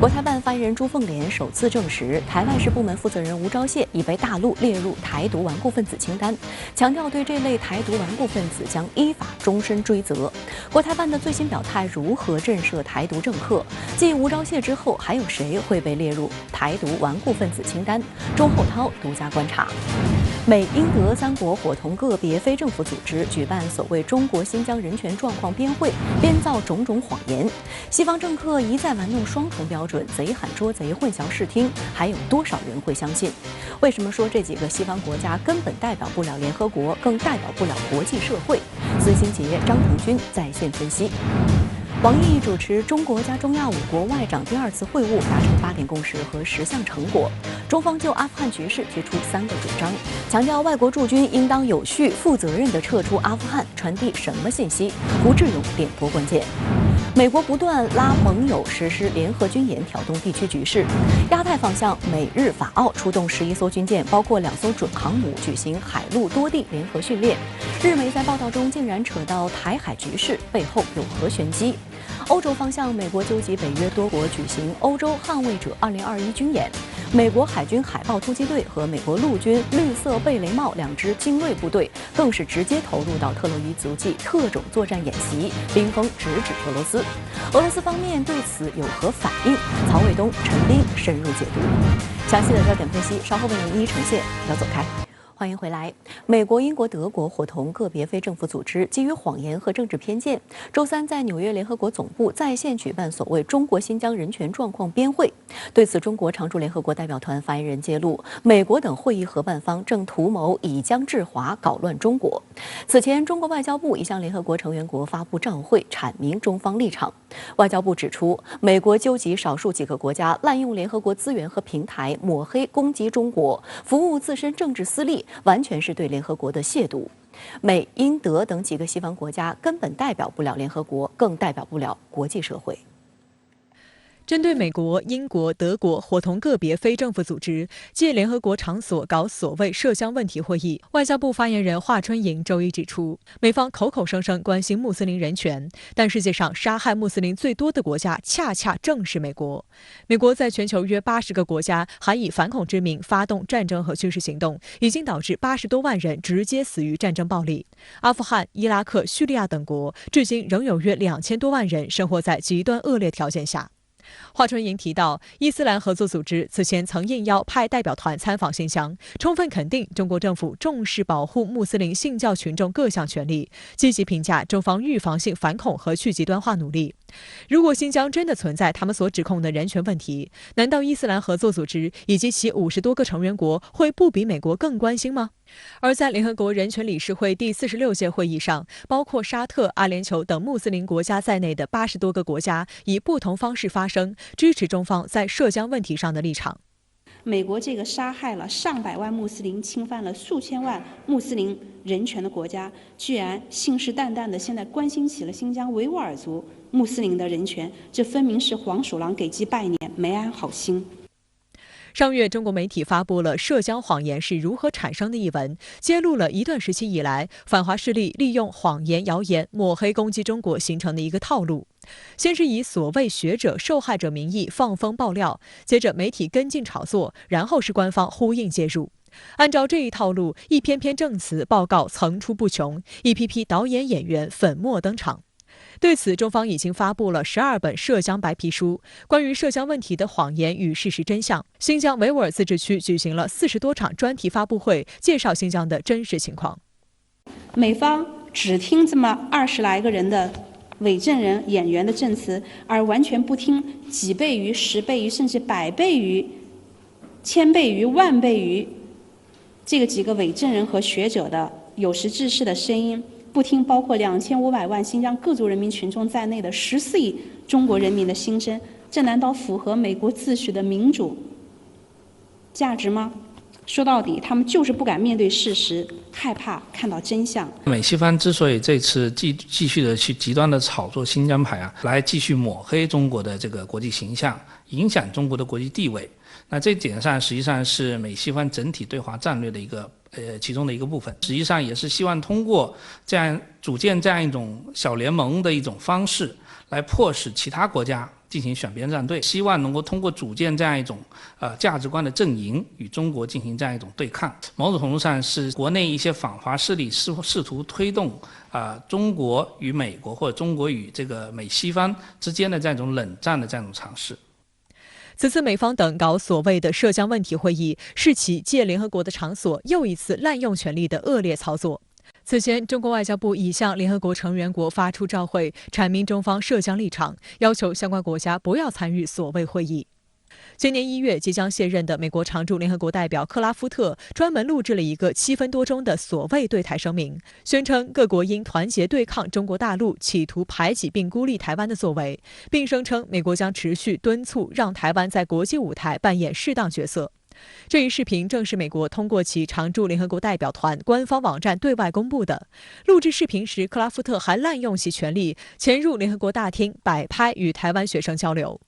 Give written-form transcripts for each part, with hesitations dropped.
国台办发言人朱凤莲首次证实，台外事部门负责人吴钊燮已被大陆列入台独顽固分子清单，强调对这类台独顽固分子将依法终身追责。国台办的最新表态如何震慑台独政客？继吴钊燮之后，还有谁会被列入台独顽固分子清单？钟厚涛独家观察。美、英、德三国伙同个别非政府组织举办所谓中国新疆人权状况编会，编造种种谎言。西方政客一再玩弄双重标准，贼喊捉贼，混淆视听，还有多少人会相信？为什么说这几个西方国家根本代表不了联合国，更代表不了国际社会？孙兴杰、张腾军在线分析。王毅主持中国加中亚5国外长第2次会晤，达成8点共识和10项成果。中方就阿富汗局势提出3个主张，强调外国驻军应当有序、负责任地撤出阿富汗，传递什么信息？胡志勇点拨关键。美国不断拉盟友实施联合军演，挑动地区局势。亚太方向，美日法澳出动11艘军舰，包括2艘准航母，举行海陆多地联合训练。日媒在报道中竟然扯到台海局势，背后有何玄机？欧洲方向，美国纠集北约多国举行欧洲捍卫者2021军演。美国海军海豹突击队和美国陆军绿色贝雷帽2支精锐部队更是直接投入到特洛伊足迹特种作战演习，兵锋直指俄罗斯。俄罗斯方面对此有何反应？曹卫东、陈斌深入解读。详细的焦点分析稍后为您一一呈现，不要走开。欢迎回来。美国、英国、德国伙同个别非政府组织，基于谎言和政治偏见，周三在纽约联合国总部在线举办所谓中国新疆人权状况编会。对此，中国常驻联合国代表团发言人揭露，美国等会议合办方正图谋以疆制华，搞乱中国。此前，中国外交部已向联合国成员国发布照会，阐明中方立场。外交部指出，美国纠集少数几个国家滥用联合国资源和平台，抹黑攻击中国，服务自身政治私利，完全是对联合国的亵渎。美、英、德等几个西方国家根本代表不了联合国，更代表不了国际社会。针对美国、英国、德国伙同个别非政府组织借联合国场所搞所谓涉疆问题会议，外交部发言人华春莹周一指出，美方口口声声关心穆斯林人权，但世界上杀害穆斯林最多的国家恰恰正是美国。美国在全球约80个国家还以反恐之名发动战争和军事行动，已经导致80多万人直接死于战争暴力。阿富汗、伊拉克、叙利亚等国至今仍有约2000多万人生活在极端恶劣条件下。华春莹提到，伊斯兰合作组织此前曾应邀派代表团参访新疆，充分肯定中国政府重视保护穆斯林信教群众各项权利，积极评价中方预防性反恐和去极端化努力。如果新疆真的存在他们所指控的人权问题，难道伊斯兰合作组织以及其50多个成员国会不比美国更关心吗？而在联合国人权理事会第46届会议上，包括沙特、阿联酋等穆斯林国家在内的80多个国家以不同方式发声，支持中方在涉疆问题上的立场。美国这个杀害了上百万穆斯林、侵犯了数千万穆斯林人权的国家，居然信誓旦旦的现在关心起了新疆维吾尔族穆斯林的人权，这分明是黄鼠狼给鸡拜年，没安好心。上月，中国媒体发布了《涉疆谎言是如何产生的》一文，揭露了一段时期以来反华势力利用谎言、谣言抹黑攻击中国形成的一个套路。先是以所谓学者、受害者名义放风爆料，接着媒体跟进炒作，然后是官方呼应介入。按照这一套路，一篇篇证词报告层出不穷，一批批导演演员粉墨登场。对此，中方已经发布了12本涉疆白皮书，关于涉疆问题的谎言与事实真相。新疆维吾尔自治区举行了40多场专题发布会，介绍新疆的真实情况。美方只听这么20来个人的伪证人演员的证词，而完全不听几倍于、10倍于，甚至100倍于、1000倍于、10000倍于这个几个伪证人和学者的有识之士的声音，不听包括2500万新疆各族人民群众在内的14亿中国人民的心声，这难道符合美国自诩的民主价值吗？说到底，他们就是不敢面对事实，害怕看到真相。美西方之所以这次继续的去极端的炒作新疆牌来继续抹黑中国的这个国际形象，影响中国的国际地位，那这点上实际上是美西方整体对华战略的一个其中的一个部分，实际上也是希望通过组建这样一种小联盟的一种方式，来迫使其他国家进行选边站队，希望能够通过组建这样一种价值观的阵营，与中国进行这样一种对抗。某种程度上是国内一些反华势力试图推动中国与美国或者中国与这个美西方之间的这样一种冷战的这样一种尝试。此次美方等搞所谓的涉疆问题会议，是其借联合国的场所又一次滥用权力的恶劣操作。此前，中国外交部已向联合国成员国发出照会，阐明中方涉疆立场，要求相关国家不要参与所谓会议。今年1月，即将卸任的美国常驻联合国代表克拉夫特专门录制了一个7分多钟的所谓对台声明，宣称各国应团结对抗中国大陆企图排挤并孤立台湾的作为，并声称美国将持续敦促让台湾在国际舞台扮演适当角色。这一视频正是美国通过其常驻联合国代表团官方网站对外公布的。录制视频时，克拉夫特还滥用其权力，潜入联合国大厅摆拍与台湾学生交流。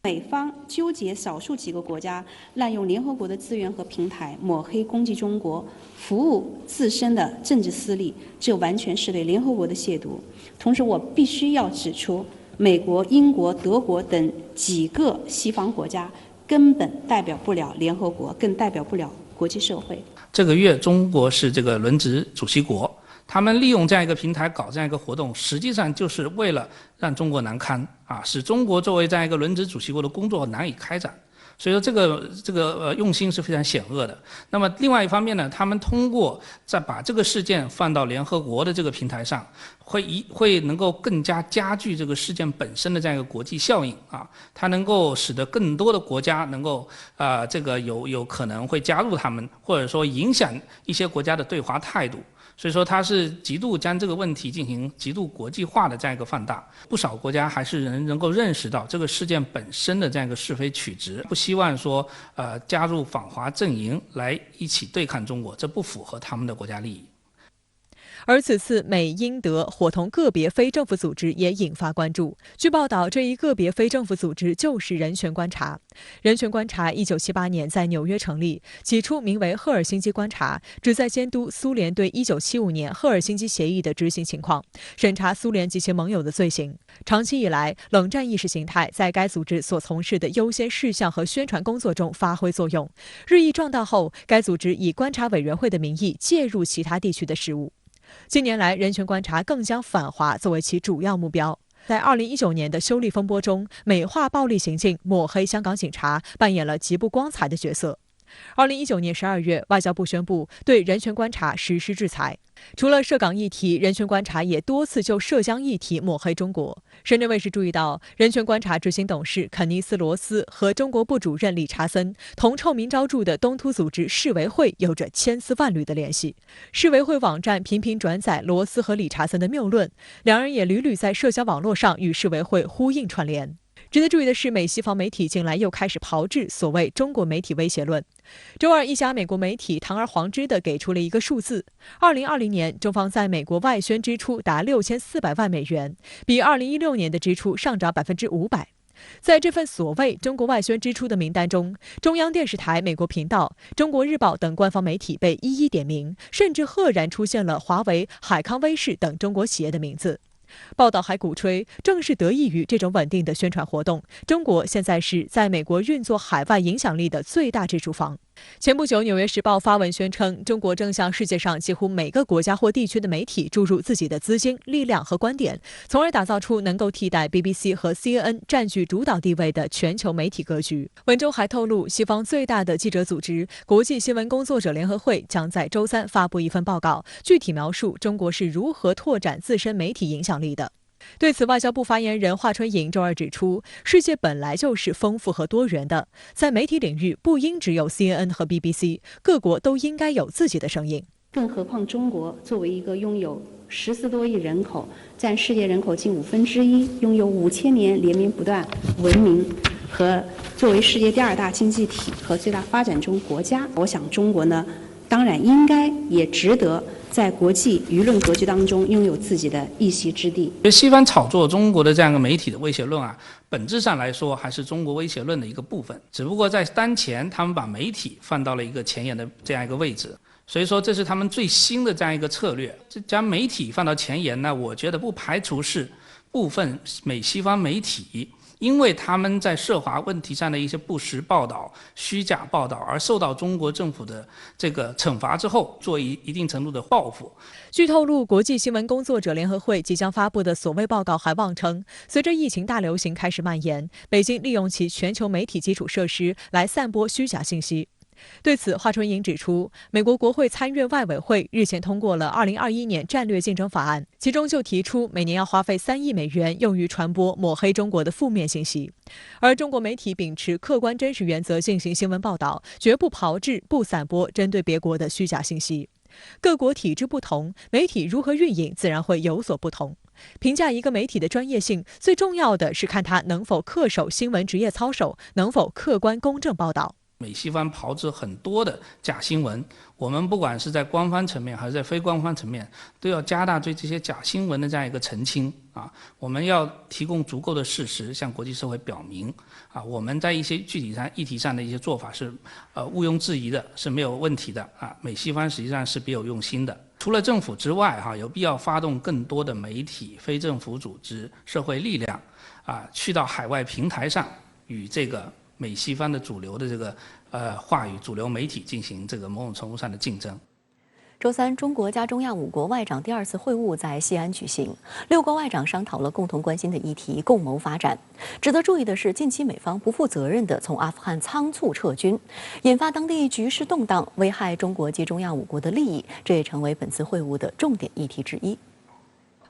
美方纠结少数几个国家滥用联合国的资源和平台，抹黑攻击中国，服务自身的政治私利，这完全是对联合国的亵渎。同时，我必须要指出，美国、英国、德国等几个西方国家根本代表不了联合国，更代表不了国际社会。这个月，中国是这个轮值主席国，他们利用这样一个平台搞这样一个活动，实际上就是为了让中国难堪使中国作为这样一个轮值主席国的工作难以开展。所以说这个用心是非常险恶的。那么另外一方面呢，他们通过再把这个事件放到联合国的这个平台上，会能够更加加剧这个事件本身的这样一个国际效应它能够使得更多的国家能够这个有可能会加入他们，或者说影响一些国家的对华态度。所以说它是极度将这个问题进行极度国际化的这样一个放大，不少国家还是能够认识到这个事件本身的这样一个是非曲直，不希望说加入反华阵营来一起对抗中国，这不符合他们的国家利益。而此次美、英、德伙同个别非政府组织也引发关注。据报道，这一个别非政府组织就是人权观察。人权观察1978年在纽约成立，起初名为赫尔辛基观察，旨在监督苏联对1975年赫尔辛基协议的执行情况，审查苏联及其盟友的罪行。长期以来，冷战意识形态在该组织所从事的优先事项和宣传工作中发挥作用。日益壮大后，该组织以观察委员会的名义介入其他地区的事务。近年来，人权观察更将反华作为其主要目标。在2019年的修例风波中，美化暴力行径，抹黑香港警察，扮演了极不光彩的角色。2019年12月，外交部宣布对人权观察实施制裁。除了涉港议题，人权观察也多次就涉疆议题抹黑中国。深圳卫视注意到，人权观察执行董事肯尼斯·罗斯和中国部主任理查森同臭名昭著的东突组织世维会有着千丝万缕的联系。世维会网站频频转载罗斯和理查森的谬论，两人也屡屡在社交网络上与世维会呼应串联。值得注意的是，美西方媒体近来又开始炮制所谓中国媒体威胁论。周二，一家美国媒体堂而皇之地给出了一个数字：2020年，中方在美国外宣支出达6400万美元，比2016年的支出上涨500%。在这份所谓中国外宣支出的名单中，中央电视台、美国频道、中国日报等官方媒体被一一点名，甚至赫然出现了华为、海康威视等中国企业的名字。报道还鼓吹，正是得益于这种稳定的宣传活动，中国现在是在美国运作海外影响力的最大支出方。前不久，《纽约时报》发文宣称，中国正向世界上几乎每个国家或地区的媒体注入自己的资金、力量和观点，从而打造出能够替代 BBC 和 CNN 占据主导地位的全球媒体格局。文中还透露，西方最大的记者组织国际新闻工作者联合会将在周3发布一份报告，具体描述中国是如何拓展自身媒体影响力的。对此，外交部发言人华春莹周二指出，世界本来就是丰富和多元的，在媒体领域不应只有 CNN 和 BBC， 各国都应该有自己的声音。更何况中国作为一个拥有14多亿人口，占世界人口近1/5，拥有5000年连绵不断文明，和作为世界第2大经济体和最大发展中国家，我想中国呢，当然应该也值得在国际舆论格局当中拥有自己的一席之地。西方炒作中国的这样一个媒体的威胁论本质上来说还是中国威胁论的一个部分，只不过在当前他们把媒体放到了一个前沿的这样一个位置，所以说这是他们最新的这样一个策略。将媒体放到前沿呢，我觉得不排除是部分美西方媒体因为他们在涉华问题上的一些不实报道、虚假报道，而受到中国政府的这个惩罚之后，做一定程度的报复。据透露，国际新闻工作者联合会即将发布的所谓报告还妄称，随着疫情大流行开始蔓延，北京利用其全球媒体基础设施来散播虚假信息。对此，华春莹指出，美国国会参院外委会日前通过了2021年战略竞争法案，其中就提出每年要花费3亿美元用于传播抹黑中国的负面信息。而中国媒体秉持客观真实原则进行新闻报道，绝不炮制、不散播针对别国的虚假信息。各国体制不同，媒体如何运营自然会有所不同。评价一个媒体的专业性，最重要的是看它能否恪守新闻职业操守，能否客观公正报道。美西方炮制很多的假新闻，我们不管是在官方层面还是在非官方层面，都要加大对这些假新闻的这样一个澄清啊。我们要提供足够的事实，向国际社会表明啊，我们在一些具体上议题上的一些做法是毋庸置疑的，是没有问题的啊。美西方实际上是别有用心的。除了政府之外，有必要发动更多的媒体、非政府组织、社会力量啊，去到海外平台上与这个美西方的主流的这个话语、主流媒体进行这个某种程度上的竞争。周三，中国加中亚5国外长第2次会晤在西安举行，6国外长商讨了共同关心的议题，共谋发展。值得注意的是，近期美方不负责任地从阿富汗仓促撤军，引发当地局势动荡，危害中国及中亚5国的利益，这也成为本次会晤的重点议题之一。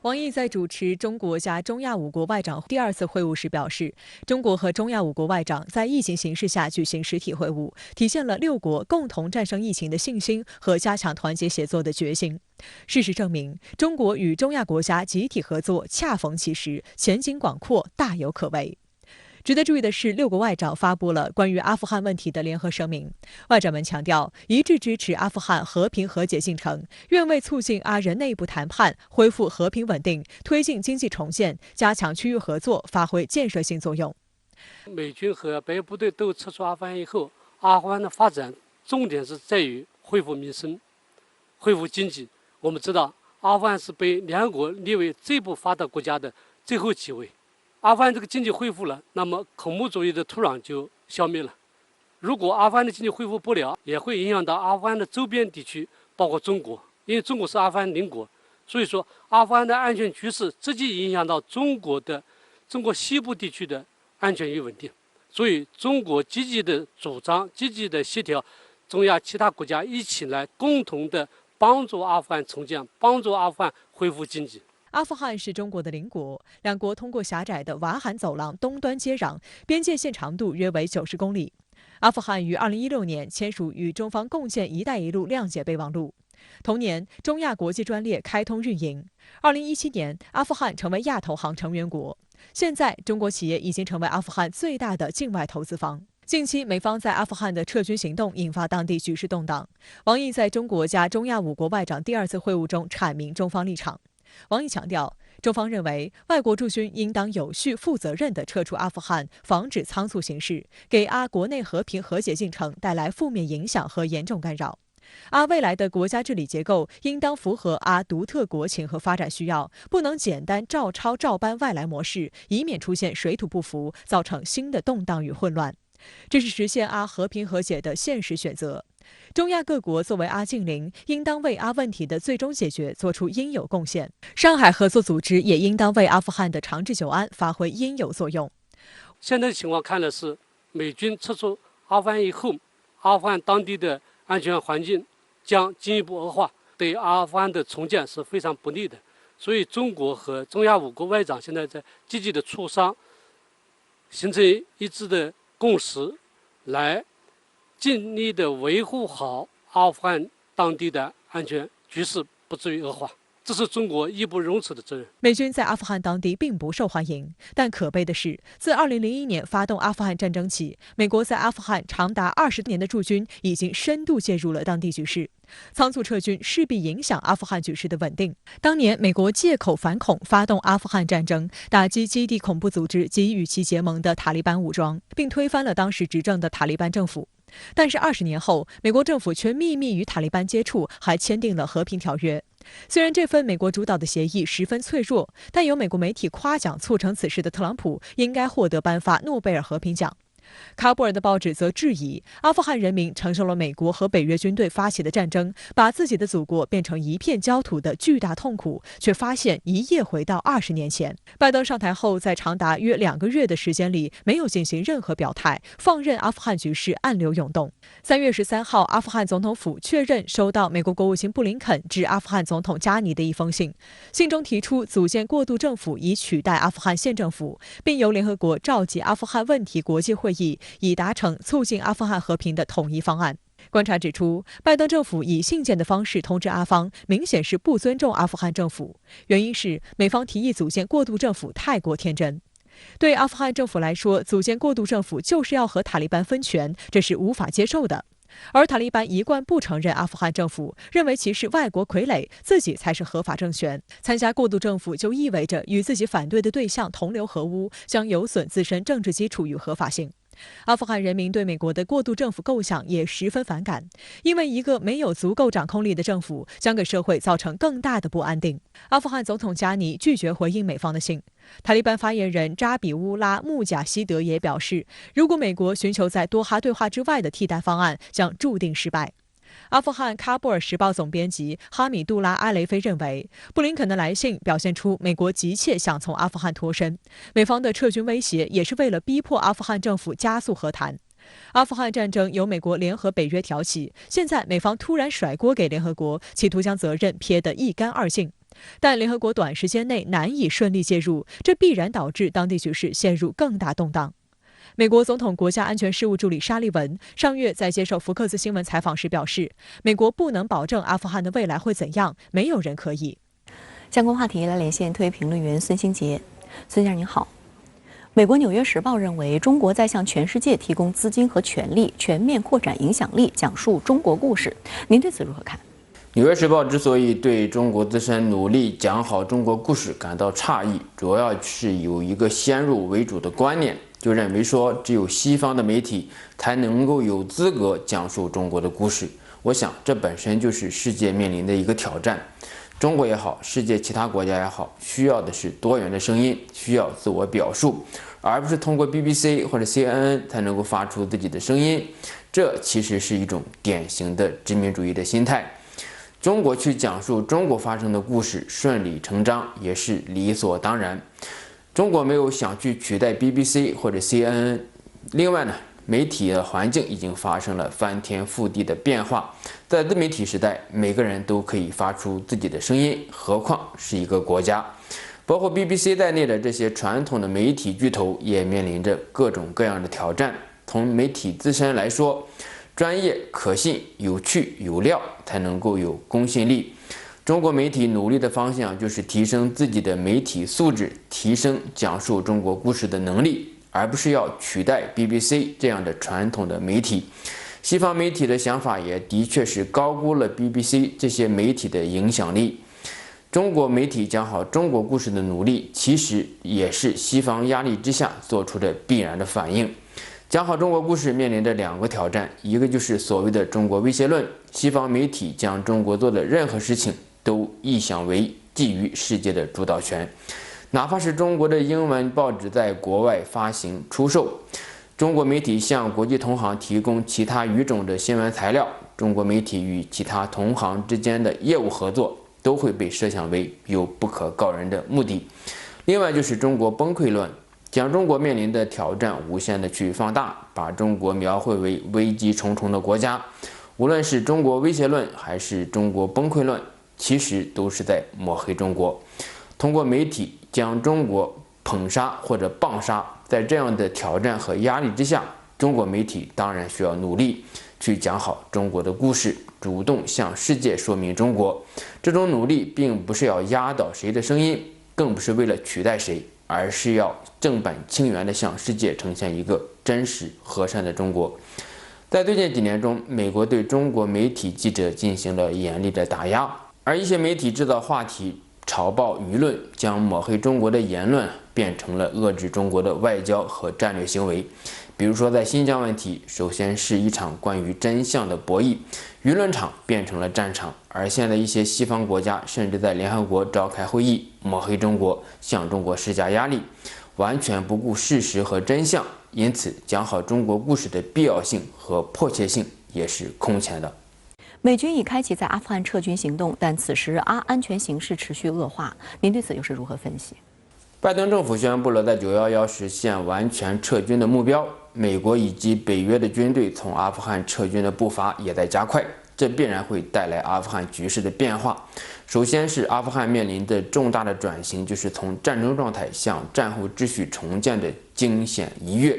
王毅在主持中国加中亚5国外长第2次会晤时表示，中国和中亚5国外长在疫情形势下举行实体会晤，体现了6国共同战胜疫情的信心和加强团结协作的决心。事实证明，中国与中亚国家集体合作恰逢其时，前景广阔，大有可为。值得注意的是，6国外长发布了关于阿富汗问题的联合声明。外长们强调，一致支持阿富汗和平和解进程，愿为促进阿人内部谈判、恢复和平稳定、推进经济重建、加强区域合作发挥建设性作用。美军和白部队都撤出阿富汗以后，阿富汗的发展重点是在于恢复民生、恢复经济。我们知道，阿富汗是被联合国列为最不发达国家的最后几位。阿富汗这个经济恢复了，那么恐怖主义的土壤就消灭了。如果阿富汗的经济恢复不了，也会影响到阿富汗的周边地区，包括中国，因为中国是阿富汗邻国，所以说阿富汗的安全局势直接影响到中国西部地区的安全与稳定。所以中国积极的主张、积极的协调中亚其他国家一起来共同的帮助阿富汗重建，帮助阿富汗恢复经济。阿富汗是中国的邻国，两国通过狭窄的瓦罕走廊东端接壤，边界线长度约为90公里。阿富汗于2016年签署与中方共建“一带一路”谅解备忘录。同年，中亚国际专列开通运营。2017年，阿富汗成为亚投行成员国。现在，中国企业已经成为阿富汗最大的境外投资方。近期，美方在阿富汗的撤军行动引发当地局势动荡。王毅在中国加中亚5国外长第2次会晤中阐明中方立场。王毅强调，中方认为外国驻军应当有序、负责任地撤出阿富汗，防止仓促行事，给阿国内和平和解进程带来负面影响和严重干扰。阿未来的国家治理结构应当符合阿独特国情和发展需要，不能简单照抄照搬外来模式，以免出现水土不服，造成新的动荡与混乱。这是实现阿和平和解的现实选择。中亚各国作为阿近邻，应当为阿问题的最终解决做出应有贡献。上海合作组织也应当为阿富汗的长治久安发挥应有作用。现在的情况看来是，美军撤出阿富汗以后，阿富汗当地的安全环境将进一步恶化，对阿富汗的重建是非常不利的。所以，中国和中亚5国外长现在在积极的磋商，形成一致的共识，来尽力的维护好阿富汗当地的安全局势，不至于恶化。这是中国义不容辞的责任。美军在阿富汗当地并不受欢迎，但可悲的是，自2001年发动阿富汗战争起，美国在阿富汗长达20年的驻军已经深度介入了当地局势。仓促撤军势必影响阿富汗局势的稳定。当年，美国借口反恐发动阿富汗战争，打击基地恐怖组织及与其结盟的塔利班武装，并推翻了当时执政的塔利班政府。但是20年后，美国政府却秘密与塔利班接触，还签订了和平条约。虽然这份美国主导的协议十分脆弱，但有美国媒体夸奖促成此事的特朗普应该获得颁发诺贝尔和平奖。喀布尔的报纸则质疑，阿富汗人民承受了美国和北约军队发起的战争，把自己的祖国变成一片焦土的巨大痛苦，却发现一夜回到20年前。拜登上台后，在长达约2个月的时间里，没有进行任何表态，放任阿富汗局势暗流涌动。3月13号，阿富汗总统府确认收到美国国务卿布林肯致阿富汗总统加尼的一封信，信中提出组建过渡政府以取代阿富汗县政府，并由联合国召集阿富汗问题国际会议，以达成促进阿富汗和平的统一方案。观察指出，拜登政府以信件的方式通知阿方，明显是不尊重阿富汗政府。原因是美方提议组建过渡政府太过天真。对阿富汗政府来说，组建过渡政府就是要和塔利班分权，这是无法接受的。而塔利班一贯不承认阿富汗政府，认为其是外国傀儡，自己才是合法政权。参加过渡政府就意味着与自己反对的对象同流合污，将有损自身政治基础与合法性。阿富汗人民对美国的过渡政府构想也十分反感，因为一个没有足够掌控力的政府将给社会造成更大的不安定。阿富汗总统加尼拒绝回应美方的信。塔利班发言人扎比乌拉·穆贾希德也表示，如果美国寻求在多哈对话之外的替代方案，将注定失败。阿富汗喀布尔时报总编辑哈米杜拉·阿雷菲认为，布林肯的来信表现出美国急切想从阿富汗脱身，美方的撤军威胁也是为了逼迫阿富汗政府加速和谈。阿富汗战争由美国联合北约挑起，现在美方突然甩锅给联合国，企图将责任撇得一干二净。但联合国短时间内难以顺利介入，这必然导致当地局势陷入更大动荡。美国总统国家安全事务助理沙利文上月在接受福克斯新闻采访时表示，美国不能保证阿富汗的未来会怎样，没有人可以。相关话题来连线特约评论员孙兴杰。孙先生您好。美国《纽约时报》认为，中国在向全世界提供资金和权力，全面扩展影响力，讲述中国故事。您对此如何看？《纽约时报》之所以对中国自身努力讲好中国故事感到诧异，主要是有一个先入为主的观念，就认为说只有西方的媒体才能够有资格讲述中国的故事。我想这本身就是世界面临的一个挑战。中国也好，世界其他国家也好，需要的是多元的声音，需要自我表述，而不是通过 BBC 或者 CNN 才能够发出自己的声音。这其实是一种典型的殖民主义的心态。中国去讲述中国发生的故事，顺理成章，也是理所当然。中国没有想去取代 BBC 或者 CNN。另外呢，媒体的环境已经发生了翻天覆地的变化。在自媒体时代，每个人都可以发出自己的声音，何况是一个国家。包括 BBC 在内的这些传统的媒体巨头也面临着各种各样的挑战。从媒体自身来说，专业、可信、有趣、有料，才能够有公信力。中国媒体努力的方向就是提升自己的媒体素质，提升讲述中国故事的能力，而不是要取代 BBC 这样的传统的媒体。西方媒体的想法也的确是高估了 BBC 这些媒体的影响力。中国媒体讲好中国故事的努力，其实也是西方压力之下做出的必然的反应。讲好中国故事面临着2个挑战，一个就是所谓的中国威胁论，西方媒体将中国做的任何事情都臆想为觊觎世界的主导权，哪怕是中国的英文报纸在国外发行出售，中国媒体向国际同行提供其他语种的新闻材料，中国媒体与其他同行之间的业务合作都会被设想为有不可告人的目的。另外就是中国崩溃论，将中国面临的挑战无限的去放大，把中国描绘为危机重重的国家。无论是中国威胁论还是中国崩溃论，其实都是在抹黑中国。通过媒体将中国捧杀或者棒杀，在这样的挑战和压力之下，中国媒体当然需要努力去讲好中国的故事，主动向世界说明中国。这种努力并不是要压倒谁的声音，更不是为了取代谁，而是要正本清源地向世界呈现一个真实和善的中国。在最近几年中，美国对中国媒体记者进行了严厉的打压，而一些媒体制造话题，炒爆舆论，将抹黑中国的言论变成了遏制中国的外交和战略行为，比如说，在新疆问题，首先是一场关于真相的博弈，舆论场变成了战场，而现在一些西方国家甚至在联合国召开会议，抹黑中国，向中国施加压力，完全不顾事实和真相，因此讲好中国故事的必要性和迫切性也是空前的。美军已开启在阿富汗撤军行动，但此时安全形势持续恶化，您对此又是如何分析？拜登政府宣布了在911实现完全撤军的目标，美国以及北约的军队从阿富汗撤军的步伐也在加快，这必然会带来阿富汗局势的变化。首先是阿富汗面临的重大的转型，就是从战争状态向战后秩序重建的惊险一跃。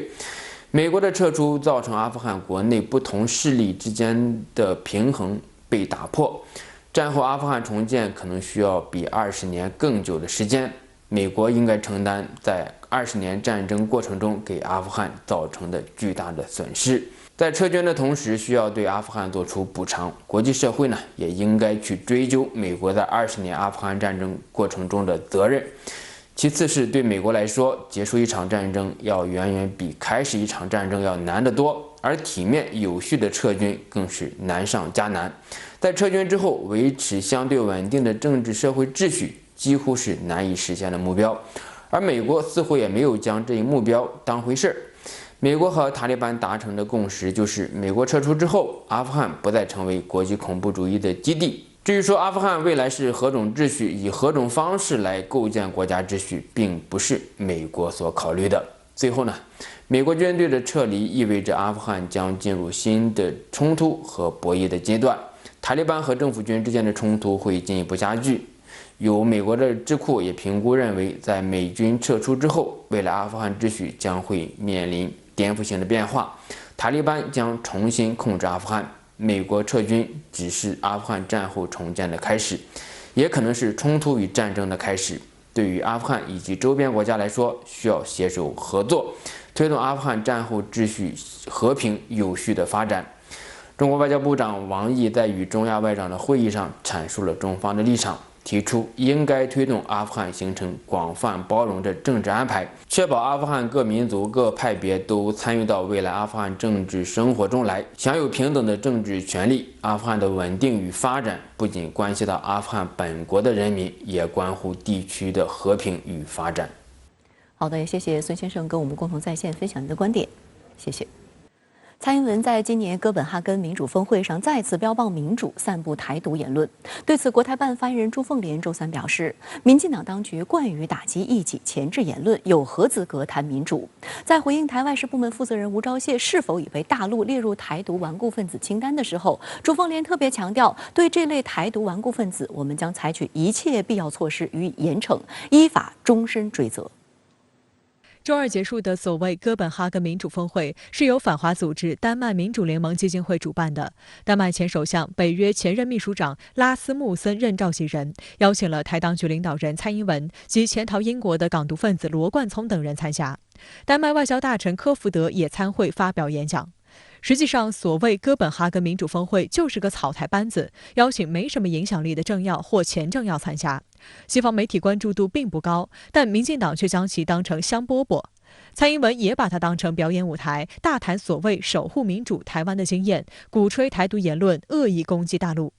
美国的撤出造成阿富汗国内不同势力之间的平衡被打破，战后阿富汗重建可能需要比20年更久的时间。美国应该承担在20年战争过程中给阿富汗造成的巨大的损失。在撤军的同时，需要对阿富汗做出补偿。国际社会呢，也应该去追究美国在20年阿富汗战争过程中的责任。其次是对美国来说，结束一场战争要远远比开始一场战争要难得多，而体面有序的撤军更是难上加难。在撤军之后，维持相对稳定的政治社会秩序几乎是难以实现的目标，而美国似乎也没有将这一目标当回事儿。美国和塔利班达成的共识就是，美国撤出之后，阿富汗不再成为国际恐怖主义的基地。至于说阿富汗未来是何种秩序，以何种方式来构建国家秩序，并不是美国所考虑的。最后呢，美国军队的撤离意味着阿富汗将进入新的冲突和博弈的阶段，塔利班和政府军之间的冲突会进一步加剧。有美国的智库也评估认为，在美军撤出之后，未来阿富汗秩序将会面临颠覆性的变化，塔利班将重新控制阿富汗，美国撤军只是阿富汗战后重建的开始，也可能是冲突与战争的开始。对于阿富汗以及周边国家来说，需要携手合作，推动阿富汗战后秩序和平有序的发展。中国外交部长王毅在与中亚外长的会议上阐述了中方的立场，提出应该推动阿富汗形成广泛包容的政治安排，确保阿富汗各民族各派别都参与到未来阿富汗政治生活中来，享有平等的政治权利。阿富汗的稳定与发展不仅关系到阿富汗本国的人民，也关乎地区的和平与发展。好的，也谢谢孙先生跟我们共同在线分享您的观点，谢谢。蔡英文在今年哥本哈根民主峰会上再次标榜民主，散布台独言论。对此，国台办发言人朱凤莲周三表示，民进党当局惯于打击异己、钳制言论，有何资格谈民主？在回应台外事部门负责人吴钊燮是否已被大陆列入台独顽固分子清单的时候，朱凤莲特别强调，对这类台独顽固分子，我们将采取一切必要措施予以严惩，依法终身追责。周二结束的所谓哥本哈根民主峰会是由反华组织丹麦民主联盟基金会主办的。丹麦前首相、北约前任秘书长拉斯穆森任召集人，邀请了台当局领导人蔡英文及潜逃英国的港独分子罗冠聪等人参加。丹麦外交大臣科福德也参会发表演讲。实际上，所谓哥本哈根民主峰会就是个草台班子，邀请没什么影响力的政要或前政要参加。西方媒体关注度并不高，但民进党却将其当成香饽饽。蔡英文也把它当成表演舞台，大谈所谓守护民主台湾的经验，鼓吹台独言论，恶意攻击大陆。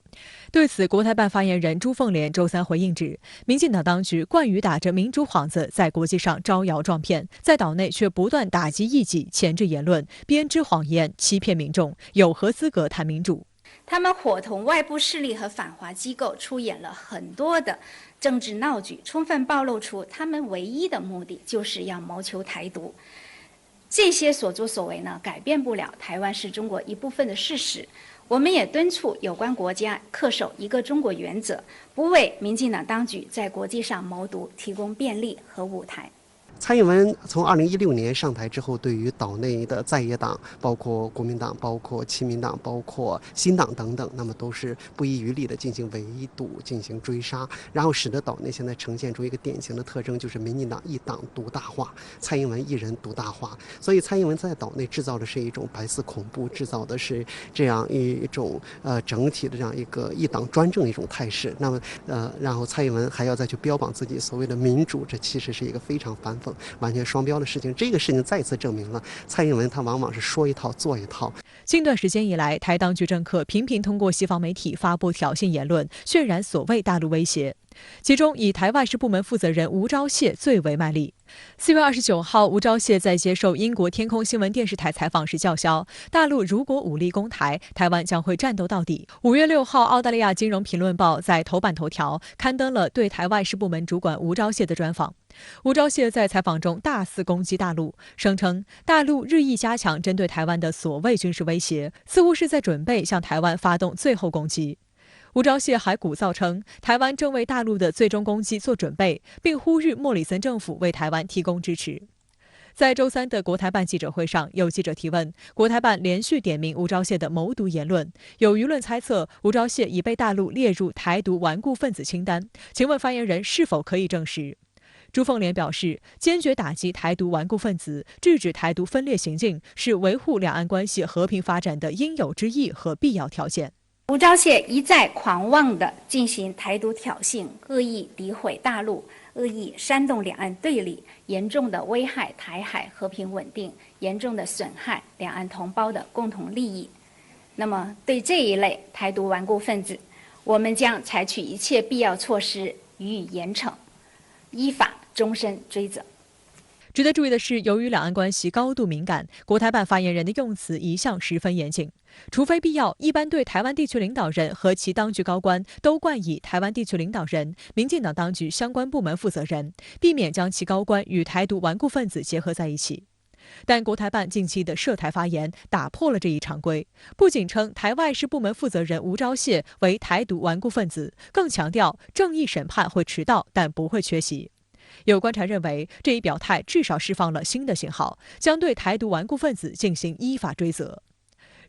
对此，国台办发言人朱凤莲周三回应指，民进党当局惯于打着民主幌子，在国际上招摇撞骗，在岛内却不断打击异己、钳制言论，编织谎言，欺骗民众，有何资格谈民主？他们伙同外部势力和反华机构出演了很多的政治闹剧，充分暴露出他们唯一的目的就是要谋求台独。这些所作所为呢，改变不了台湾是中国一部分的事实。我们也敦促有关国家恪守一个中国原则，不为民进党当局在国际上谋独提供便利和舞台。蔡英文从2016年上台之后，对于岛内的在野党，包括国民党、包括亲民党、包括新党等等，那么都是不遗余力的进行围堵、进行追杀，然后使得岛内现在呈现出一个典型的特征，就是民进党一党独大化，蔡英文一人独大化。所以蔡英文在岛内制造的是一种白色恐怖，制造的是这样一种整体的这样一个一党专政的一种态势。那么然后蔡英文还要再去标榜自己所谓的民主，这其实是一个非常反风，完全双标的事情。这个事情再次证明了蔡英文他往往是说一套做一套。近段时间以来，台当局政客频频通过西方媒体发布挑衅言论，渲染所谓大陆威胁。其中，以台外事部门负责人吴钊燮最为卖力。4月29号，吴钊燮在接受英国天空新闻电视台采访时叫嚣，大陆如果武力攻台，台湾将会战斗到底。5月6号，澳大利亚金融评论报在头版头条刊登了对台外事部门主管吴钊燮的专访。吴钊燮在采访中大肆攻击大陆，声称大陆日益加强针对台湾的所谓军事威胁，似乎是在准备向台湾发动最后攻击。吴钊燮还鼓噪称，台湾正为大陆的最终攻击做准备，并呼吁莫里森政府为台湾提供支持。在周三的国台办记者会上，有记者提问，国台办连续点名吴钊燮的谋独言论，有舆论猜测吴钊燮已被大陆列入台独顽固分子清单，请问发言人是否可以证实？朱凤莲表示，坚决打击台独顽固分子，制止台独分裂行径，是维护两岸关系和平发展的应有之义和必要条件。吴钊燮一再狂妄地进行台独挑衅，恶意诋毁大陆，恶意煽动两岸对立，严重地危害台海和平稳定，严重地损害两岸同胞的共同利益。那么，对这一类台独顽固分子，我们将采取一切必要措施予以严惩，依法终身追责。值得注意的是，由于两岸关系高度敏感，国台办发言人的用词一向十分严谨。除非必要，一般对台湾地区领导人和其当局高官都冠以台湾地区领导人、民进党当局相关部门负责人，避免将其高官与台独顽固分子结合在一起。但国台办近期的涉台发言打破了这一常规，不仅称台外事部门负责人吴钊燮为台独顽固分子，更强调正义审判会迟到，但不会缺席。有观察认为，这一表态至少释放了新的信号，将对台独顽固分子进行依法追责。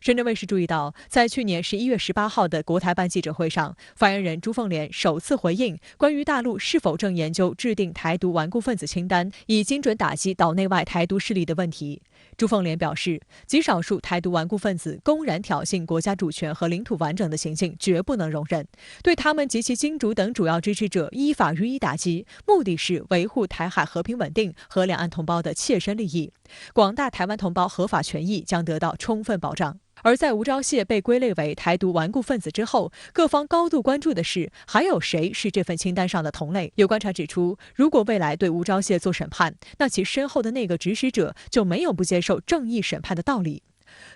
深圳卫视注意到，在去年11月18号的国台办记者会上，发言人朱凤莲首次回应关于大陆是否正研究制定台独顽固分子清单，以精准打击岛内外台独势力的问题。朱凤莲表示，极少数台独顽固分子公然挑衅国家主权和领土完整的行径绝不能容忍，对他们及其金主等主要支持者依法予以打击，目的是维护台海和平稳定和两岸同胞的切身利益，广大台湾同胞合法权益将得到充分保障。而在吴钊燮被归类为台独顽固分子之后，各方高度关注的是，还有谁是这份清单上的同类？有观察指出，如果未来对吴钊燮做审判，那其身后的那个指使者就没有不接受正义审判的道理。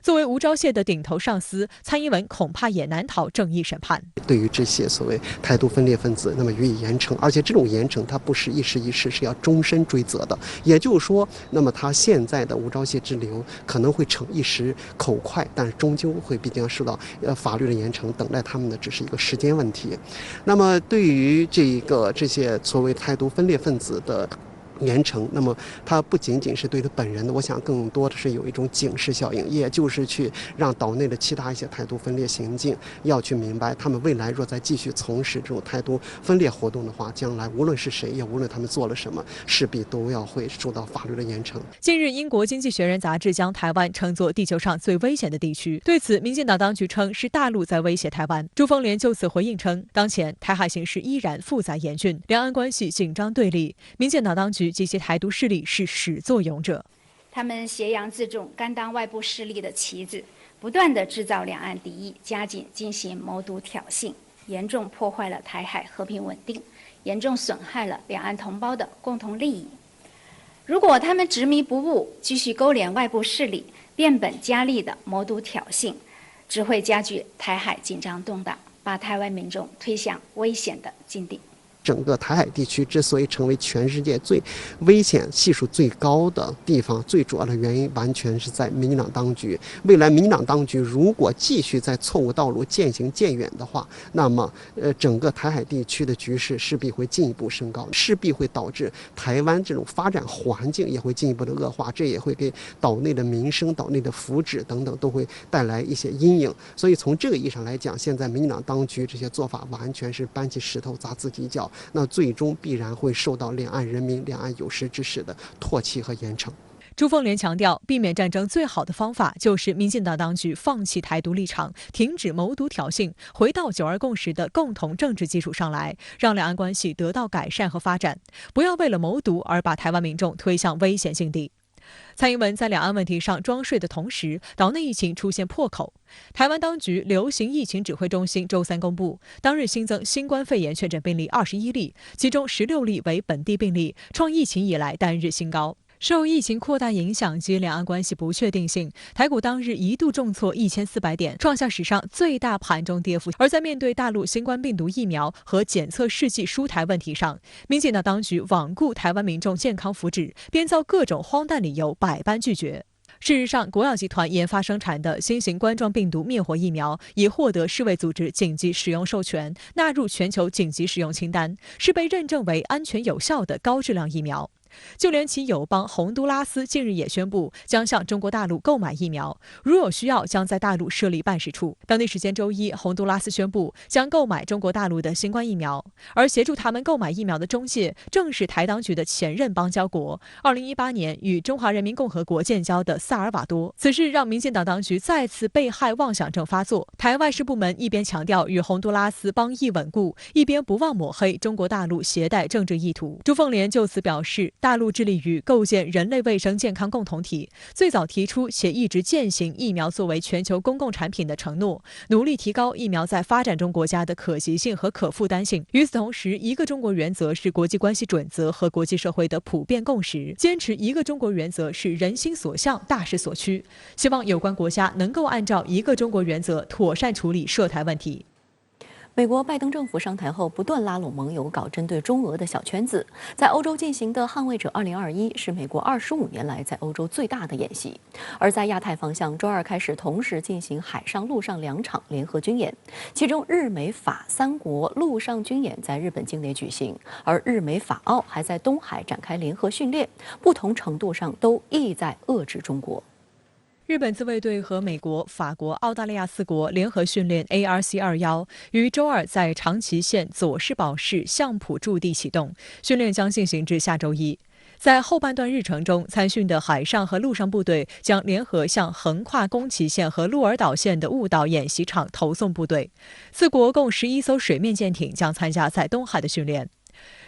作为吴钊燮的顶头上司，蔡英文恐怕也难逃正义审判。对于这些所谓台独分裂分子，那么予以严惩，而且这种严惩它不是一时一事，是要终身追责的。也就是说，那么他现在的吴钊燮之流可能会逞一时口快，但是终究会必将受到法律的严惩，等待他们的只是一个时间问题。那么对于这些所谓台独分裂分子的严惩，那么它不仅仅是对他本人的，我想更多的是有一种警示效应，也就是去让岛内的其他一些台独分裂行径要去明白，他们未来若再继续从事这种台独分裂活动的话，将来无论是谁，也无论他们做了什么，势必都要会受到法律的严惩。近日，英国《经济学人》杂志将台湾称作地球上最危险的地区，对此，民进党当局称是大陆在威胁台湾。朱凤莲就此回应称，当前台海形势依然复杂严峻，两岸关系紧张对立，民进党当局及其台独势力是始作俑者，他们挟洋自重，甘当外部势力的旗子，不断地制造两岸敌意，加紧进行谋独挑衅，严重破坏了台海和平稳定，严重损害了两岸同胞的共同利益。如果他们执迷不悟，继续勾连外部势力，变本加厉的谋独挑衅，只会加剧台海紧张动荡，把台湾民众推向危险的境地。整个台海地区之所以成为全世界最危险系数最高的地方，最主要的原因完全是在民进党当局。未来民进党当局如果继续在错误道路渐行渐远的话，那么整个台海地区的局势势必会进一步升高，势必会导致台湾这种发展环境也会进一步的恶化，这也会给岛内的民生、岛内的福祉等等都会带来一些阴影。所以从这个意义上来讲，现在民进党当局这些做法完全是搬起石头砸自己脚，那最终必然会受到两岸人民、两岸有识之士的唾弃和严惩。朱凤莲强调，避免战争最好的方法就是民进党当局放弃台独立场，停止谋独挑衅，回到9·2共识的共同政治基础上来，让两岸关系得到改善和发展，不要为了谋独而把台湾民众推向危险境地。蔡英文在两岸问题上装睡的同时，岛内疫情出现破口。台湾当局流行疫情指挥中心周3公布，当日新增新冠肺炎确诊病例21例，其中16例为本地病例，创疫情以来单日新高。受疫情扩大影响及两岸关系不确定性，台股当日一度重挫1400点，创下史上最大盘中跌幅。而在面对大陆新冠病毒疫苗和检测试剂输台问题上，民进党当局罔顾台湾民众健康福祉，编造各种荒诞理由，百般拒绝。事实上，国药集团研发生产的新型冠状病毒灭活疫苗已获得世卫组织紧急使用授权，纳入全球紧急使用清单，是被认证为安全有效的高质量疫苗。就连其友邦洪都拉斯近日也宣布将向中国大陆购买疫苗，如有需要将在大陆设立办事处。当地时间周一，洪都拉斯宣布将购买中国大陆的新冠疫苗，而协助他们购买疫苗的中介正是台当局的前任邦交国，2018年与中华人民共和国建交的萨尔瓦多。此事让民进党当局再次被害妄想症发作，台外事部门一边强调与洪都拉斯邦谊稳固，一边不忘抹黑中国大陆携带政治意图。朱凤莲就此表示，大陆致力于构建人类卫生健康共同体，最早提出且一直践行疫苗作为全球公共产品的承诺，努力提高疫苗在发展中国家的可及性和可负担性。与此同时，一个中国原则是国际关系准则和国际社会的普遍共识，坚持一个中国原则是人心所向、大势所趋。希望有关国家能够按照一个中国原则妥善处理涉台问题。美国拜登政府上台后，不断拉拢盟友搞针对中俄的小圈子。在欧洲进行的捍卫者2021是美国25年来在欧洲最大的演习。而在亚太方向，周二开始同时进行海上、陆上2场联合军演，其中日美法3国陆上军演在日本境内举行，而日美法澳还在东海展开联合训练，不同程度上都意在遏制中国。日本自卫队和美国、法国、澳大利亚4国联合训练 ARC-21，于周二在长崎县佐世保市相浦驻地启动，训练将进行至下周一。在后半段日程中，参训的海上和陆上部队将联合向横跨宫崎县和鹿儿岛县的雾岛演习场投送部队。4国共11艘水面舰艇将参加在东海的训练。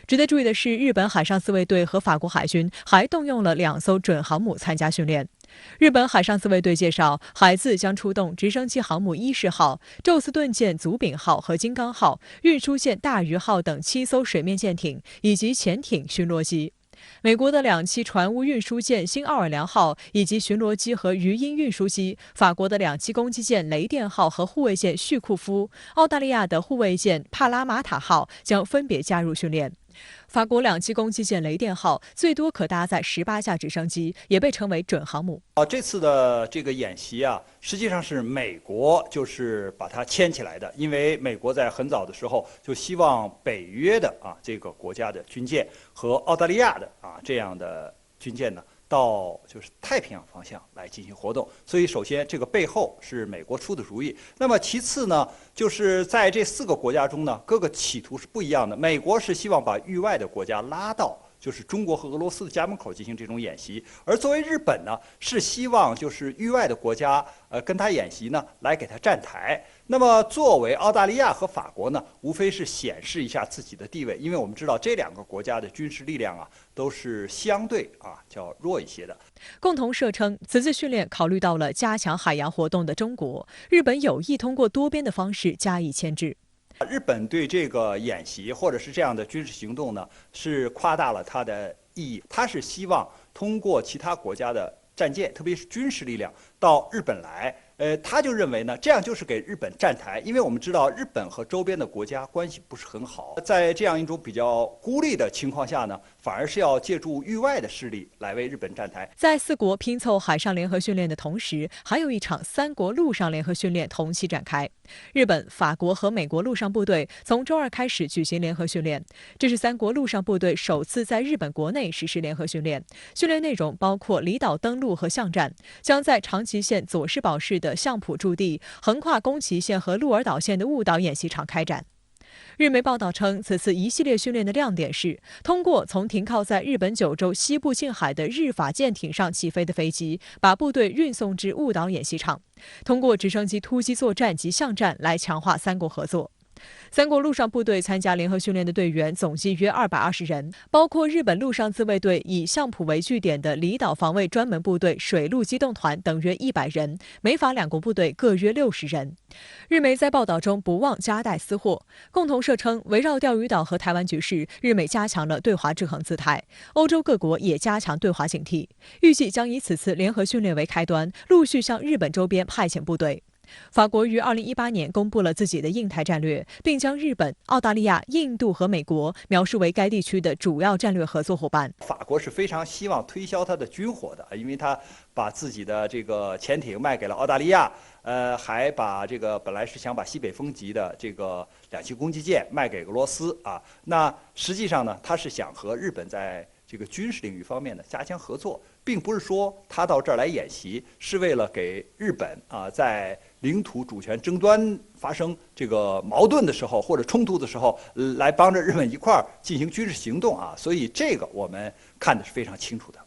值得注意的是，日本海上自卫队和法国海军还动用了2艘准航母参加训练。日本海上自卫队介绍，海自将出动直升机航母伊势号、宙斯盾舰祖丙号和金刚号、运输舰大鱼号等7艘水面舰艇以及潜艇巡逻机。美国的2栖船坞运输舰新奥尔良号以及巡逻机和鱼鹰运输机，法国的2栖攻击舰雷电号和护卫舰叙库夫，澳大利亚的护卫舰帕拉马塔号将分别加入训练。法国2栖攻击舰雷电号最多可搭载18架直升机，也被称为准航母。这次的这个演习啊，实际上是美国就是把它牵起来的，因为美国在很早的时候就希望北约的这个国家的军舰和澳大利亚的这样的军舰呢，到就是太平洋方向来进行活动，所以首先这个背后是美国出的主意。那么其次呢，就是在这4个国家中呢，各个企图是不一样的。美国是希望把域外的国家拉到就是中国和俄罗斯的家门口进行这种演习，而作为日本呢，是希望就是域外的国家跟他演习呢，来给他站台。那么作为澳大利亚和法国呢，无非是显示一下自己的地位，因为我们知道这2个国家的军事力量都是相对较弱一些的。共同社称，此次训练考虑到了加强海洋活动的中国，日本有意通过多边的方式加以牵制。日本对这个演习或者是这样的军事行动呢，是夸大了它的意义。它是希望通过其他国家的战舰，特别是军事力量到日本来。他就认为呢，这样就是给日本站台，因为我们知道日本和周边的国家关系不是很好，在这样一种比较孤立的情况下呢，反而是要借助域外的势力来为日本站台。在4国拼凑海上联合训练的同时，还有一场3国陆上联合训练同期展开。日本、法国和美国陆上部队从周二开始举行联合训练，这是3国陆上部队首次在日本国内实施联合训练。训练内容包括离岛登陆和巷战，将在长崎县佐世保市的相浦驻地，横跨宫崎县和鹿儿岛县的雾岛演习场开展。日媒报道称，此次一系列训练的亮点是通过从停靠在日本九州西部近海的日法舰艇上起飞的飞机，把部队运送至雾岛演习场，通过直升机突击作战及巷战来强化三国合作。三国陆上部队参加联合训练的队员总计约220人，包括日本陆上自卫队以相扑为据点的离岛防卫专门部队水陆机动团等约100人，美法两国部队各约60人。日媒在报道中不忘夹带私货，共同社称，围绕钓鱼岛和台湾局势，日美加强了对华制衡姿态，欧洲各国也加强对华警惕，预计将以此次联合训练为开端，陆续向日本周边派遣部队。法国于2018年公布了自己的印太战略，并将日本、澳大利亚、印度和美国描述为该地区的主要战略合作伙伴。法国是非常希望推销它的军火的，因为它把自己的这个潜艇卖给了澳大利亚，还把这个本来是想把西北风级的这个2栖攻击舰卖给俄罗斯啊。那实际上呢，它是想和日本在这个军事领域方面呢加强合作，并不是说他到这儿来演习是为了给日本啊在领土主权争端发生这个矛盾的时候或者冲突的时候，来帮着日本一块儿进行军事行动啊。所以这个我们看的是非常清楚的。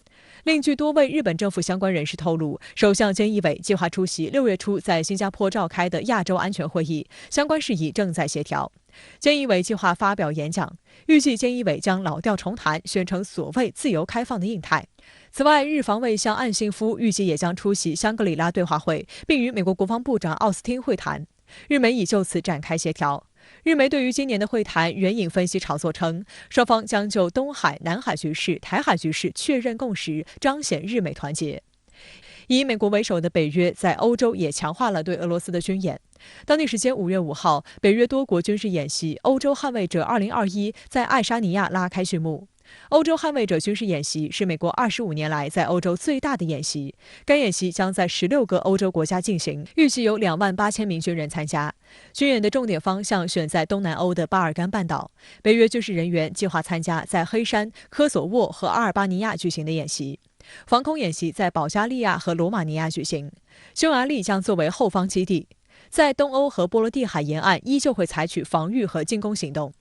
另据多位日本政府相关人士透露，首相菅义伟计划出席6月初在新加坡召开的亚洲安全会议，相关事宜正在协调。菅义伟计划发表演讲，预计菅义伟将老调重弹，宣称所谓自由开放的印太。此外，日防卫相岸信夫预计也将出席香格里拉对话会，并与美国国防部长奥斯汀会谈。日美已就此展开协调。日媒对于今年的会谈援引分析炒作称，双方将就东海、南海局势、台海局势确认共识，彰显日美团结。以美国为首的北约在欧洲也强化了对俄罗斯的军演。当地时间5月5号，北约多国军事演习“欧洲捍卫者2021”在爱沙尼亚拉开序幕。欧洲捍卫者军事演习是美国25年来在欧洲最大的演习，该演习将在16个欧洲国家进行，预计有28000名军人参加。军演的重点方向选在东南欧的巴尔干半岛。北约军事人员计划参加在黑山、科索沃和阿尔巴尼亚举行的演习。防空演习在保加利亚和罗马尼亚举行，匈牙利将作为后方基地。在东欧和波罗的海沿岸依旧会采取防御和进攻行动。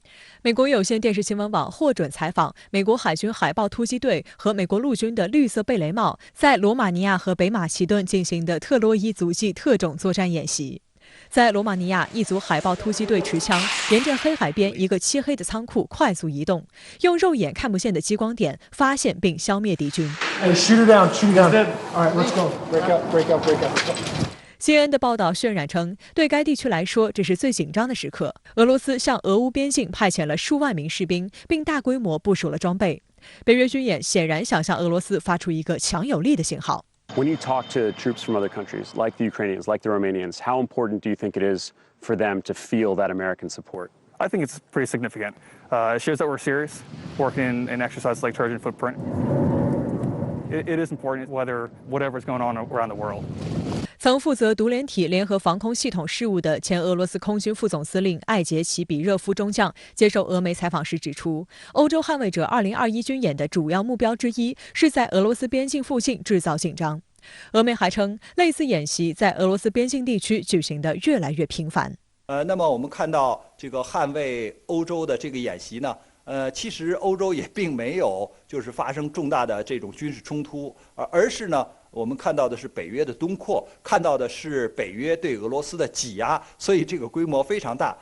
美国有线电视新闻网获准采访美国海军海豹突击队和美国陆军的绿色贝雷帽在罗马尼亚和北马其顿进行的特洛伊足迹特种作战演习。在罗马尼亚，一组海豹突击队持枪沿着黑海边一个漆黑的仓库快速移动，用肉眼看不见的激光点发现并消灭敌军。CNN 的报道渲染称，对该地区来说，这是最紧张的时刻。俄罗斯向俄乌边境派遣了数万名士兵，并大规模部署了装备。北约军演显然想向俄罗斯发出一个强有力的信号。When you talk to troops from other countries, like the Ukrainians, like the Romanians, how important do you think it is for them to feel that American support? I think it's pretty significant. It shows that we're serious, working in exercises like Trojan Footprint. It is important whatever's going on around the world. 曾负责独联体联合防空系统事务的前俄罗斯空军副总司令艾杰奇比热夫中将接受俄媒采访时指出，欧洲捍卫者2021军演的主要目标之一是在俄罗斯边境附近制造紧张。俄媒还称，类似演习在俄罗斯边境地区举行的越来越频繁。那么我们看到这个捍卫欧洲的这个演习呢，其实欧洲也并没有就是发生重大的这种军事冲突，而是呢，我们看到的是北约的东扩，看到的是北约对俄罗斯的挤压，所以这个规模非常大。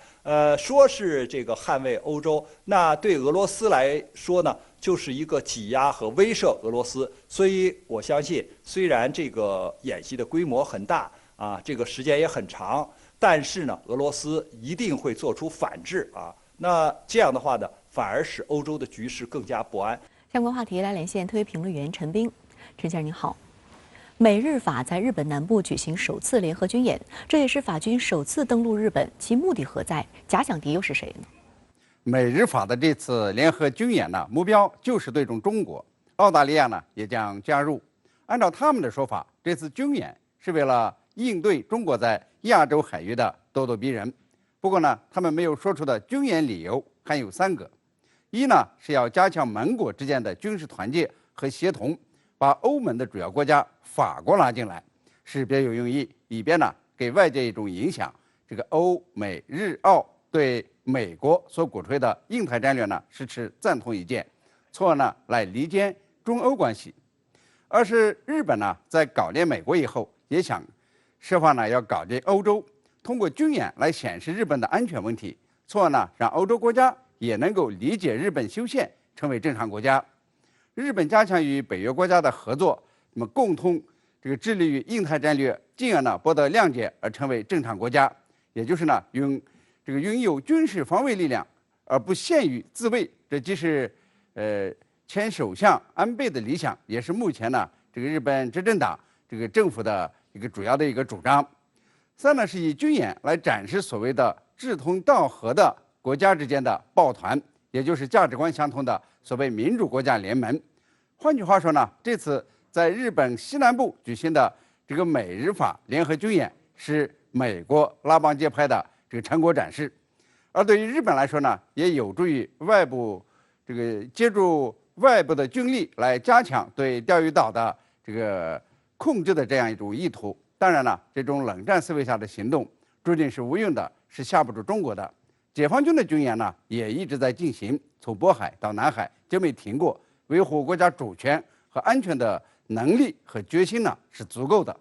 说是这个捍卫欧洲，那对俄罗斯来说呢，就是一个挤压和威慑俄罗斯。所以我相信，虽然这个演习的规模很大啊，这个时间也很长，但是呢，俄罗斯一定会做出反制啊。那这样的话呢，反而使欧洲的局势更加不安。相关话题来连线特约评论员陈斌。陈先生您好。美日法在日本南部举行首次联合军演，这也是法军首次登陆日本，其目的何在？假想敌又是谁呢？美日法的这次联合军演呢，目标就是对准中国，澳大利亚呢也将加入。按照他们的说法，这次军演是为了应对中国在亚洲海域的咄咄逼人。不过呢，他们没有说出的军演理由还有3个：一呢是要加强盟国之间的军事团结和协同，把欧盟的主要国家法国拉进来，是别有用意，以便呢给外界一种影响，这个欧美日澳对美国所鼓吹的印太战略呢是持赞同意见，从而呢来离间中欧关系。而是日本呢在搞定美国以后，也想设法呢要搞定欧洲，通过军演来显示日本的安全问题，从而呢让欧洲国家也能够理解日本修宪，成为正常国家。日本加强与北约国家的合作，那么共同致力于印太战略，进而呢博得谅解而成为正常国家，也就是呢拥有军事防卫力量而不限于自卫。这既是前首相安倍的理想，也是目前呢日本执政党政府的一个主要的一个主张。三呢是以军演来展示所谓的志同道合的国家之间的抱团，也就是价值观相同的所谓民主国家联盟。换句话说呢，这次在日本西南部举行的美日法联合军演，是美国拉帮结派的成果展示。而对于日本来说呢，也有助于外部借助外部的军力来加强对钓鱼岛的控制的这样一种意图。当然了，这种冷战思维下的行动注定是无用的，是吓不住中国的。解放军的军演呢，也一直在进行，从渤海到南海就没停过。维护国家主权和安全的能力和决心呢，是足够的。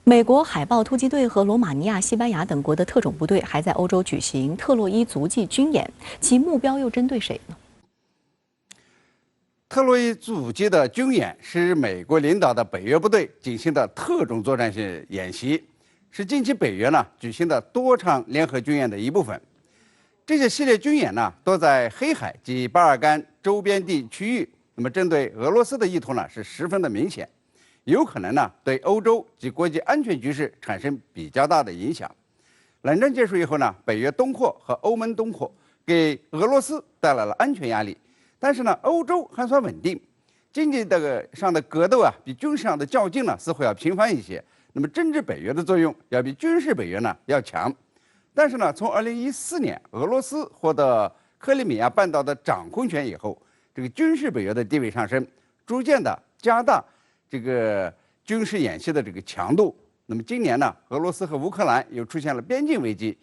美国海豹突击队和罗马尼亚、西班牙等国的特种部队还在欧洲举行特洛伊足迹军演，其目标又针对谁呢？特洛伊阻击的军演是美国领导的北约部队进行的特种作战性演习，是近期北约呢举行的多场联合军演的一部分。这些系列军演呢，多在黑海及巴尔干周边地区域，那么针对俄罗斯的意图呢是十分的明显，有可能呢对欧洲及国际安全局势产生比较大的影响。冷战结束以后呢，北约东扩和欧盟东扩给俄罗斯带来了安全压力。但是呢，欧洲还算稳定，经济上的格斗啊，比军事上的较劲呢，似乎要频繁一些。那么，政治北约的作用要比军事北约呢要强。但是呢，从2014年俄罗斯获得克里米亚半岛的掌控权以后，军事北约的地位上升，逐渐的加大军事演习的强度。那么今年呢，俄罗斯和乌克兰又出现了边境危机，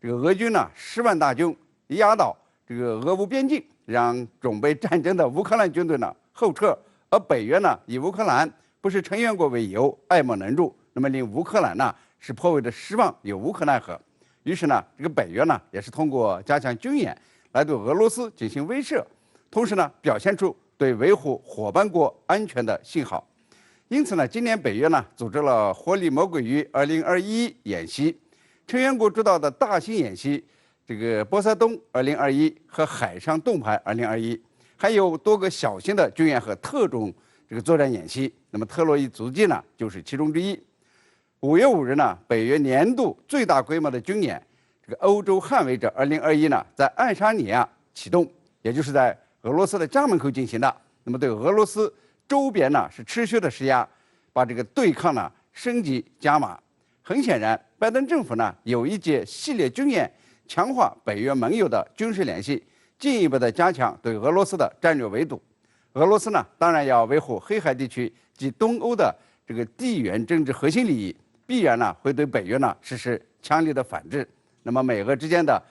俄军呢10万大军压倒俄乌边境，让准备战争的乌克兰军队呢后撤，而北约呢以乌克兰不是成员国为由爱莫能助，那么令乌克兰呢是颇为的失望，也无可奈何。于是呢，北约呢也是通过加强军演来对俄罗斯进行威慑，同时呢表现出对维护伙伴国安全的信号。因此呢，今年北约呢组织了活力魔鬼鱼2021演习，成员国主导的大型演习。波塞冬2021和海上盾牌2021，还有多个小型的军演和特种作战演习。那么特洛伊足迹呢，就是其中之一。5月5日呢，北约年度最大规模的军演欧洲捍卫者2021呢，在爱沙尼亚启动，也就是在俄罗斯的家门口进行的。那么对俄罗斯周边呢是持续的施压，把对抗呢升级加码。很显然，拜登政府呢有意借系列军演强化北约盟友的军事联系，进一步的加强对俄罗斯的战略围堵。俄罗斯呢，当然要维护黑海地区及东欧的地缘政治核心利益，必然呢会对北约呢实施强力的反制。那么美俄之间的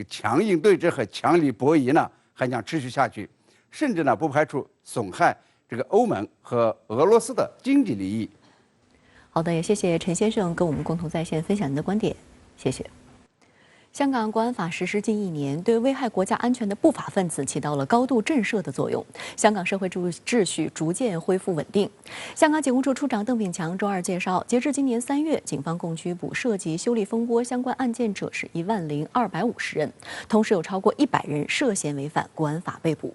强硬对峙和强力博弈呢，还将持续下去，甚至呢不排除损害欧盟和俄罗斯的经济利益。好的，也谢谢陈先生跟我们共同在线分享您的观点，谢谢。香港国安法实施近1年，对危害国家安全的不法分子起到了高度震慑的作用，香港社会秩序逐渐恢复稳定。香港警务处处长邓炳强周二介绍，截至今年3月，警方共拘捕涉及修例风波相关案件者是10250人，同时有超过100人涉嫌违反国安法被捕。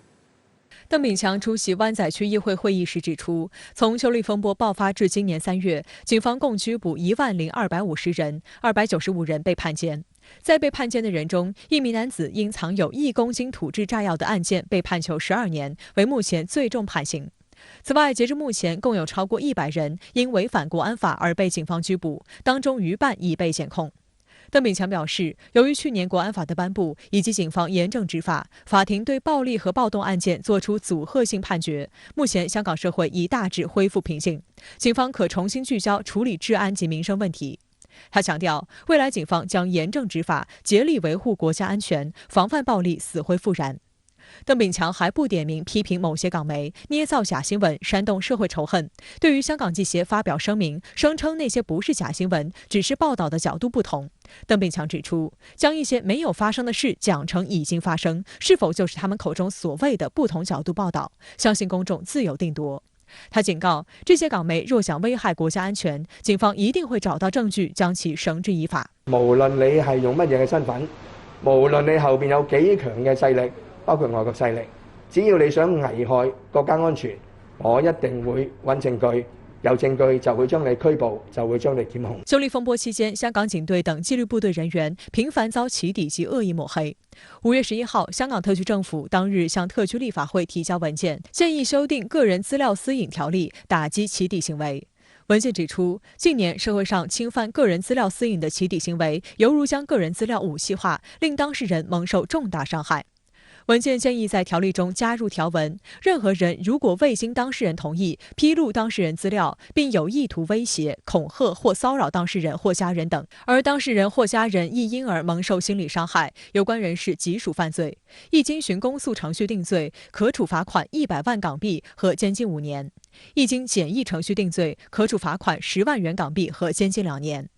邓炳强出席湾仔区议会会议时指出，从修例风波爆发至今年3月，警方共拘捕10250人，295人被判监。在被判监的人中，1名男子因藏有1公斤土制炸药的案件被判囚12年，为目前最重判刑。此外，截至目前，共有超过100人因违反国安法而被警方拘捕，当中逾半已被检控。邓炳强表示，由于去年国安法的颁布以及警方严正执法，法庭对暴力和暴动案件作出组合性判决，目前香港社会已大致恢复平静，警方可重新聚焦处理治安及民生问题。他强调，未来警方将严正执法，竭力维护国家安全，防范暴力死灰复燃。邓炳强还不点名批评某些港媒捏造假新闻，煽动社会仇恨。对于香港记协发表声明，声称那些不是假新闻，只是报道的角度不同。邓炳强指出，将一些没有发生的事讲成已经发生，是否就是他们口中所谓的不同角度报道？相信公众自有定夺。他警告，这些港媒若想危害國家安全，警方一定會找到證據，將其繩之以法。無論你係用乜嘢嘅身份，無論你後邊有幾強嘅勢力，包括外國勢力，只要你想危害國家安全，我一定會揾證據。有證據就會將你拘捕，就會將你檢控。修例風波期間，香港警隊等紀律部隊人員頻繁遭起底及惡意抹黑。5月11號，香港特區政府當日向特區立法會提交文件，建議修訂個人資料私隱條例，打擊起底行為。文件指出，近年社會上侵犯個人資料私隱的起底行為，猶如將個人資料武器化，令當事人蒙受重大傷害。文件建議在條例中加入條文，任何人如果未經當事人同意披露當事人資料，並有意圖威脅、恐嚇或騷擾當事人或家人等，而當事人或家人亦因而蒙受心理傷害，有關人士即屬犯罪。一經循公訴程序定罪，可處罰款100萬港幣和監禁5年；一經簡易程序定罪，可處罰款10萬元港幣和監禁2年。